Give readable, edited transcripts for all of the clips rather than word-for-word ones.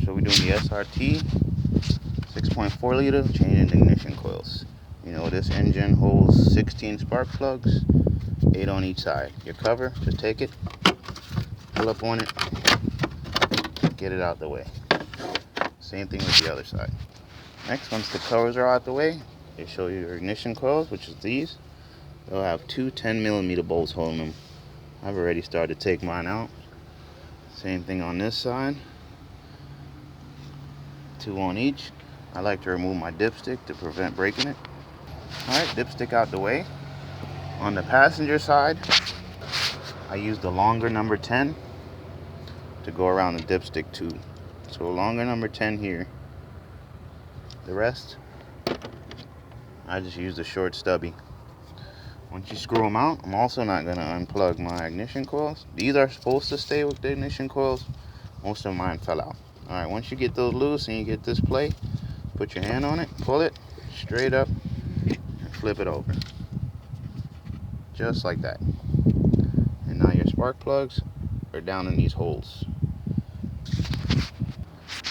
So we're doing the SRT 6.4 liter, changing ignition coils. You know, this engine holds 16 spark plugs, 8 on each side. Your cover, just take it, pull up on it, get it out the way. Same thing with the other side. Next, once the covers are out the way, they show you your ignition coils, which is these. They'll have two 10mm bolts holding them. I've already started to take mine out. Same thing on this side. 2 on each. I like to remove my dipstick to prevent breaking it. Alright, dipstick out the way. On the passenger side, I use the longer number 10 to go around the dipstick tube. So longer number 10 here. The rest, I just use the short stubby. Once you screw them out, I'm also not going to unplug my ignition coils. These are supposed to stay with the ignition coils. Most of mine fell out. Alright, once you get those loose and you get this plate, put your hand on it, pull it straight up, and flip it over. Just like that. And now your spark plugs are down in these holes.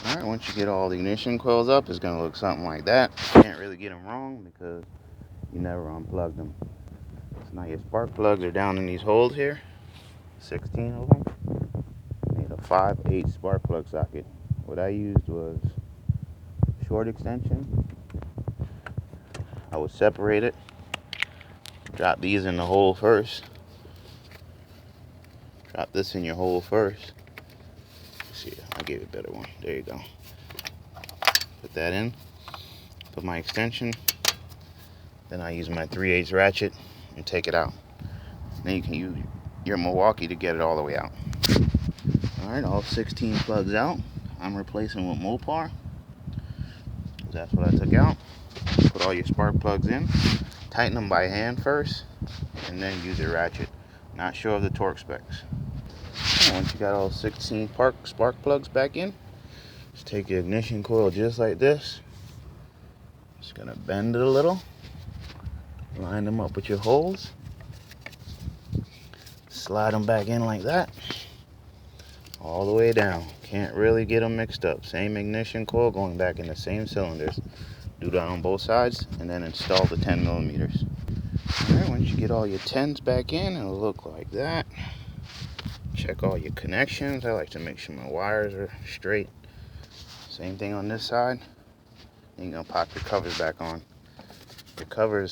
Alright, once you get all the ignition coils up, it's going to look something like that. You can't really get them wrong because you never unplugged them. So now your spark plugs are down in these holes here. 16 of them. Made a 5/8 spark plug socket. What I used was short extension. I would separate it. Drop these in the hole first. Drop this in your hole first. See, I'll give you a better one. There you go. Put that in. Put my extension. Then I use my 3/8 ratchet and take it out. Then you can use your Milwaukee to get it all the way out. Alright, all 16 plugs out. I'm replacing with Mopar. That's what I took out. Put all your spark plugs in. Tighten them by hand first, and then use your ratchet. Not sure of the torque specs. Once you got all 16 spark plugs back in, just take your ignition coil just like this. Just gonna bend it a little. Line them up with your holes. Slide them back in like that. All the way down. Can't really get them mixed up. Same ignition coil going back in the same cylinders. Do that on both sides and then install the 10mm. Alright, once you get all your 10s back in, it'll look like that. Check all your connections. I like to make sure my wires are straight. Same thing on this side. Then you're going to pop your covers back on. Your covers,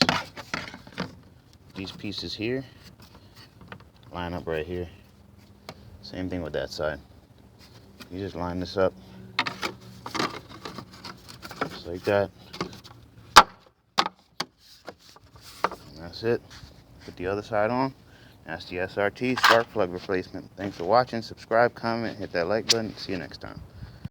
these pieces here, line up right here. Same thing with that side. You just line this up just like that. And that's it. Put the other side on. That's the SRT spark plug replacement. Thanks for watching. Subscribe, comment, hit that like button. See you next time.